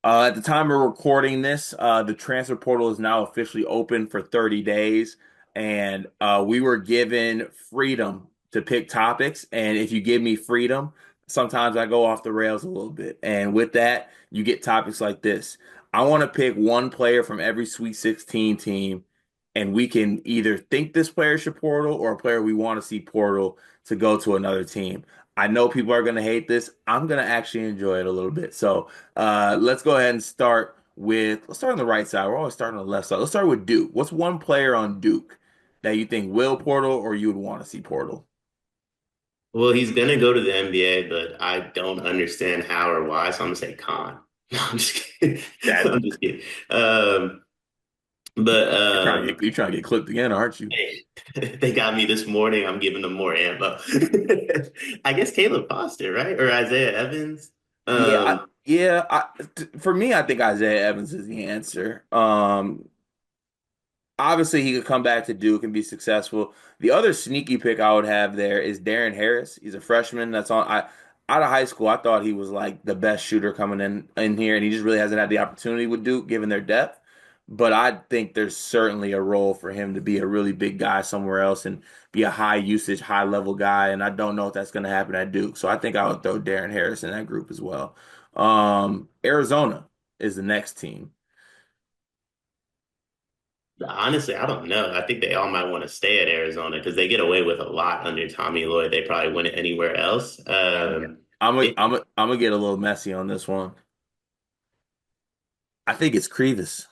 At the time we're recording this, the transfer portal is now officially open for 30 days, and we were given freedom to pick topics. And if you give me freedom, sometimes I go off the rails a little bit. And with that, you get topics like this. I want to pick one player from every Sweet 16 team, and we can either think this player should portal or a player we want to see portal to go to another team. I know people are going to hate this. I'm going to actually enjoy it a little bit. So, let's go ahead and let's start on the right side. We're always starting on the left side. Let's start with Duke. What's one player on Duke that you think will portal or you would want to see portal? Well, he's gonna go to the NBA, but I don't understand how or why, so I'm gonna say Khan. No, I'm just kidding. That I'm just kidding. But you're trying to get clipped again, aren't you? hey, they got me this morning. I'm giving them more ammo. I guess Caleb Foster, right? Or Isaiah Evans. Yeah, Um, for me, I think Isaiah Evans is the answer. Obviously, he could come back to Duke and be successful. The other sneaky pick I would have there is Darren Harris. He's a freshman that's on. Out of high school, I thought he was like the best shooter coming in here, and he just really hasn't had the opportunity with Duke given their depth. But I think there's certainly a role for him to be a really big guy somewhere else and be a high usage, high level guy. And I don't know if that's going to happen at Duke. So I think I would throw Darren Harris in that group as well. Arizona is the next team. Honestly, I don't know. I think they all might want to stay at Arizona because they get away with a lot under Tommy Lloyd. They probably win it anywhere else. Yeah. I'm gonna get a little messy on this one. I think it's Crevis.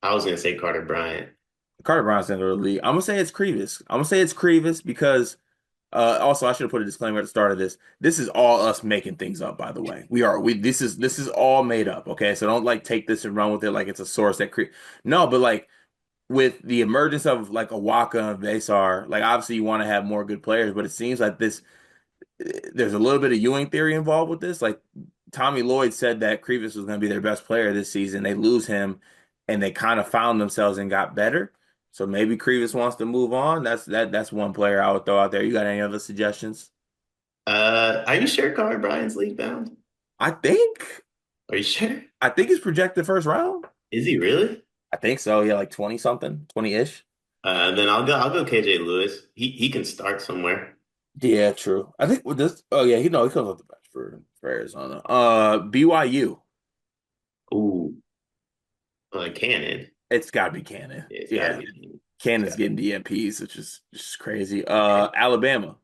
I was gonna say Carter Bryant. Carter Bryant's in the league. I'm gonna say it's Crevis. I'm gonna say it's Crevis because also I should have put a disclaimer at the start of this. This is all us making things up, by the way. We this is all made up, okay? So don't like take this and run with it like it's a source that cre no, but like with the emergence of like a Waka and Vesar, like obviously you want to have more good players, but it seems like there's a little bit of Ewing theory involved with this. Like Tommy Lloyd said that Crevis was going to be their best player this season. They lose him, and they kind of found themselves and got better. So maybe Crevis wants to move on. That's one player I would throw out there. You got any other suggestions? Are you sure Carter Bryant's league bound? I think Are you sure? I think he's projected first round. Is he really? I think so. Yeah, like 20 something, 20-ish. Then I'll go KJ Lewis. He can start somewhere. Yeah, true. I think with this, oh yeah, he comes off the bench for Arizona. BYU. Ooh, Cannon. It's got to be Cannon. Yeah, it's gotta Yeah, be Cannon. It's Cannon's gotta be. getting DMPs, which is just crazy. Alabama.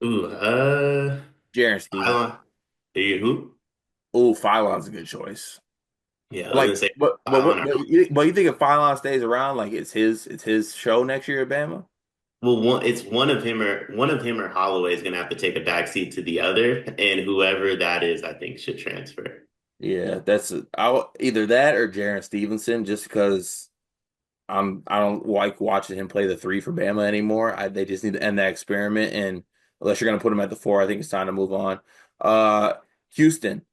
Ooh, Jaron Stevenson. Phylon. Who? Oh, Phylon's a good choice. Yeah, I was Like, gonna say what, Phylon. but you think if Phylon stays around, like it's his show next year at Bama? Well, it's one of him or Holloway is gonna have to take a backseat to the other, and whoever that is, I think should transfer. Yeah, either that or Jaron Stevenson, just because I don't like watching him play the three for Bama anymore. They just need to end that experiment, and unless you're gonna put him at the four, I think it's time to move on. Uh, Houston,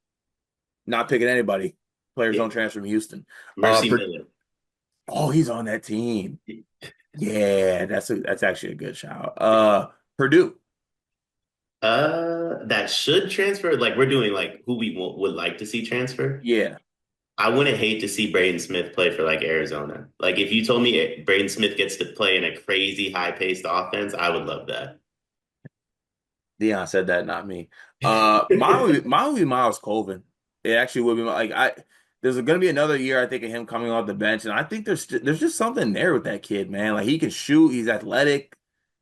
not picking anybody. Players Yeah, don't transfer from Houston. Mercy Per Miller. Oh, he's on that team. Yeah, that's actually a good shout. Purdue. That should transfer. Like we're doing like who would like to see transfer. Yeah, I wouldn't hate to see Braden Smith play for like Arizona. Like if you told me Braden Smith gets to play in a crazy high-paced offense, I would love that. Dion said that, not me. Mine would be Miles Colvin. It actually would be like I. There's going to be another year, I think, of him coming off the bench, and I think there's just something there with that kid, man. Like he can shoot, he's athletic.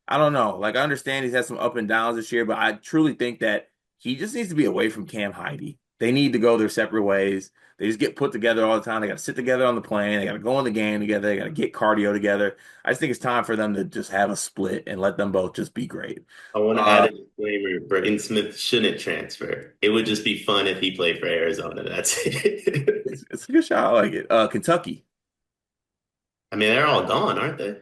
I don't know. Like I understand he's had some up and downs this year, but I truly think that he just needs to be away from Cam Heide. They need to go their separate ways. They just get put together all the time. They got to sit together on the plane. They got to go in the game together. They got to get cardio together. I just think it's time for them to just have a split and let them both just be great. I want to add Uh, a disclaimer: Braden Smith shouldn't transfer. It would just be fun if he played for Arizona. That's it. it's a good shot. I like it. Kentucky. I mean, they're all gone, aren't they?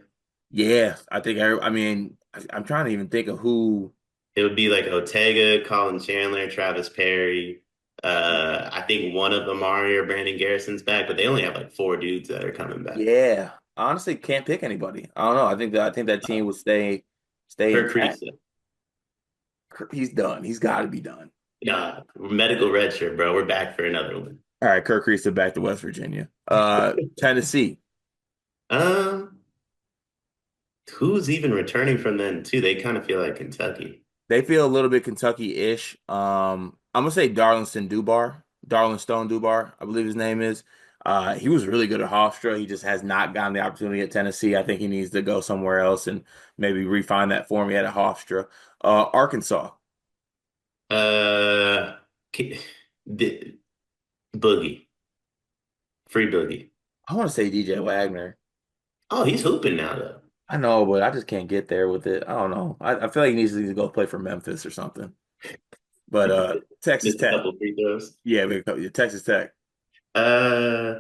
Yeah, I mean, I'm trying to even think of who. It would be like Ortega, Colin Chandler, Travis Perry. I think one of Amari or Brandon Garrison's back, but they only have like four dudes that are coming back. Yeah, honestly, can't pick anybody. I don't know. I think that team would stay Kirk intact. Creesa. He's done. He's got to be done. Medical red shirt, bro. We're back for another one. All right, Kirk Creasy back to West Virginia. Tennessee. Um, who's even returning from them too? They kind of feel like Kentucky. They feel a little bit Kentucky-ish. I'm gonna say Darlington Dubar, Darlin Stone Dubar, I believe his name is. He was really good at Hofstra. He just has not gotten the opportunity at Tennessee. I think he needs to go somewhere else and maybe refine that form he had at Hofstra. Arkansas. Uh, K- the Boogie, free Boogie. I want to say DJ Wagner. Oh, he's hooping now though. I know, but I just can't get there with it. I don't know. I feel like he needs to go play for Memphis or something. But Texas Missed a Tech. couple free throws. Yeah, Texas Tech. Uh,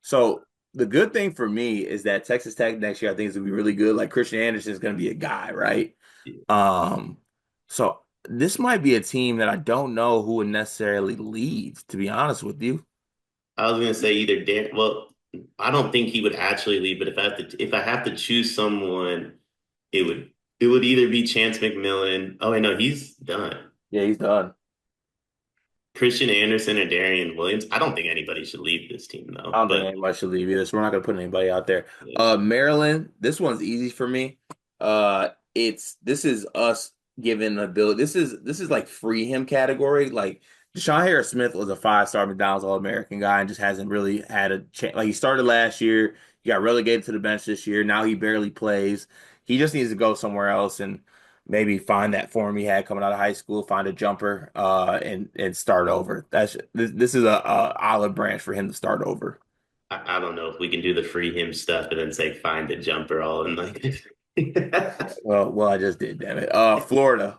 So the good thing for me is that Texas Tech next year I think is gonna be really good. Like Christian Anderson is gonna be a guy, right? Um, so this might be a team that I don't know who would necessarily lead, to be honest with you. I was gonna say either Dan. Well, I don't think he would actually leave, but if I have to choose someone, it would either be Chance McMillan. Oh wait, no, he's done. Yeah, he's done. Christian Anderson or Darian Williams. I don't think anybody should leave this team I though. don't think But anybody should leave either, so we're not gonna put anybody out there. yeah, Maryland, this one's easy for me. This is us giving the ability. This is like free him category. Like Deshaun Harris Smith was a 5-star McDonald's All-American guy and just hasn't really had a chance. Like he started last year, he got relegated to the bench this year. Now he barely plays. He just needs to go somewhere else and maybe find that form he had coming out of high school, find a jumper, and start over. This is a olive branch for him to start over. I don't know if we can do the free him stuff and then say find a jumper all in like. Well, I just did, damn it. Florida.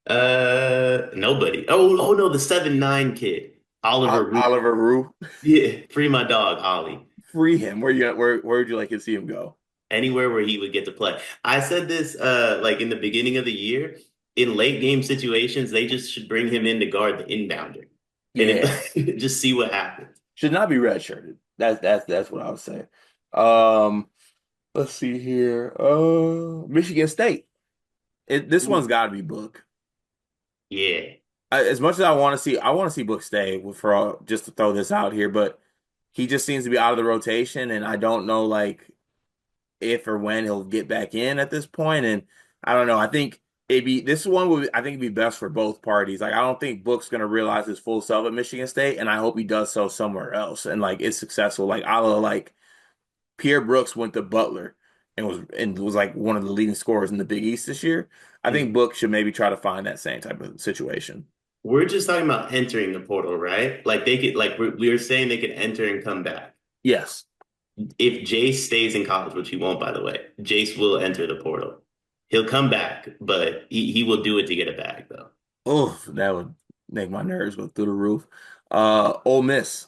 Nobody. Oh no, the 7'9" kid, Oliver Root. Oliver Rue. Yeah, free my dog, Ollie. Free him. Where would you like to see him go? Anywhere where he would get to play. I said this like in the beginning of the year. In late game situations, they just should bring him in to guard the inbounder and Yeah. just see what happens. Should not be redshirted. That's what I would say. Um, let's see here. Michigan State. This one's Ooh, got to be Book. yeah. As much as I want to see Book stay for just to throw this out here, but he just seems to be out of the rotation, and I don't know like if or when he'll get back in at this point. And I don't know. I think it'd be this one would I think it'd be best for both parties. Like I don't think Book's gonna realize his full self at Michigan State, and I hope he does so somewhere else and like it's successful. Like a la like Pierre Brooks went to Butler and was like one of the leading scorers in the Big East this year. I think Book should maybe try to find that same type of situation. We're just talking about entering the portal, right? Like they could, like we were saying, they could enter and come back. Yes. If Jace stays in college, which he won't, by the way, Jace will enter the portal. He'll come back, but he will do it to get a bag, though. Oh, that would make my nerves go through the roof. Ole Miss.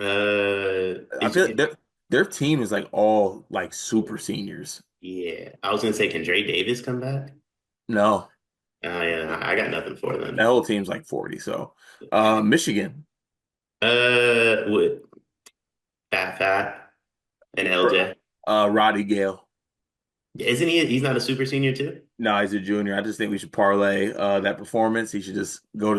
I feel their team is like all like super seniors. Yeah, I was gonna say, can Dre Davis come back? No, Yeah, I got nothing for that them. whole team's like 40. So, Michigan, With Fat and LJ, Roddy Gale. isn't he? He's not a super senior too. No, he's a junior. I just think we should parlay that performance. He should just go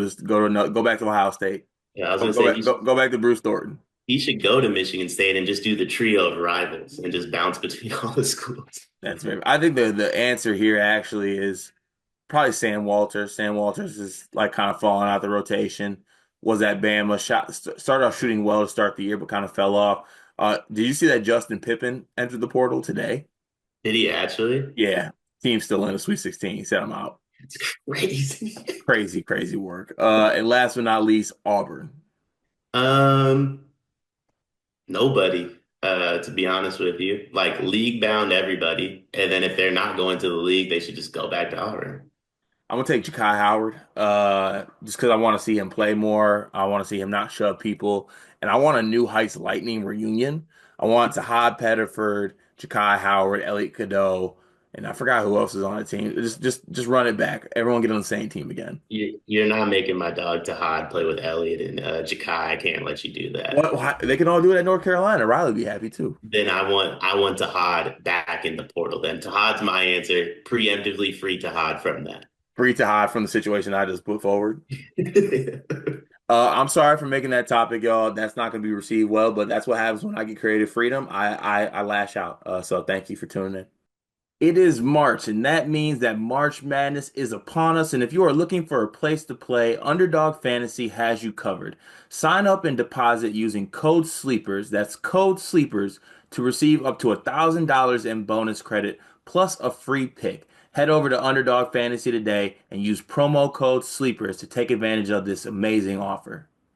back to Ohio State. Yeah, I was Go, gonna go say back go back to Bruce Thornton. he should go to Michigan State and just do the trio of rivals and just bounce between all the schools. That's very. I think the answer here actually is probably Sam Walters. Sam Walters is like kind of falling out the rotation. Was at Bama, started off shooting well to start the year, but kind of fell off. Did you see that Justin Pippen entered the portal today? Did he actually? Yeah, team's still in the Sweet 16. He said I'm out. It's crazy. Crazy, crazy work. And last but not least, Auburn. Um, Nobody, to be honest with you. Like league bound everybody. And then if they're not going to the league, they should just go back to Auburn. I'm gonna take Ja'Kai Howard, just because I want to see him play more. I want to see him not shove people, and I want a New Heights Lightning reunion. I want Tahad Pettiford, Ja'Kai Howard, Elliot Cadeau, and I forgot who else is on the team. Just run it back. Everyone get on the same team again. You're not making my dog Tahad play with Elliott and Jakai. I can't let you do that. They can all do it at North Carolina. Riley would be happy too. Then I want Tahad back in the portal. Then Tahad's my answer. Preemptively free Tahad from that. Breathe to hide from the situation I just put forward. I'm sorry for making that topic, y'all. That's not going to be received well, but that's what happens when I get creative freedom. I lash out. So thank you for tuning in. It is March, and that means that March Madness is upon us. And if you are looking for a place to play, Underdog Fantasy has you covered. Sign up and deposit using code SLEEPERS, that's code SLEEPERS, to receive up to $1,000 in bonus credit plus a free pick. Head over to Underdog Fantasy today and use promo code SLEEPERS to take advantage of this amazing offer.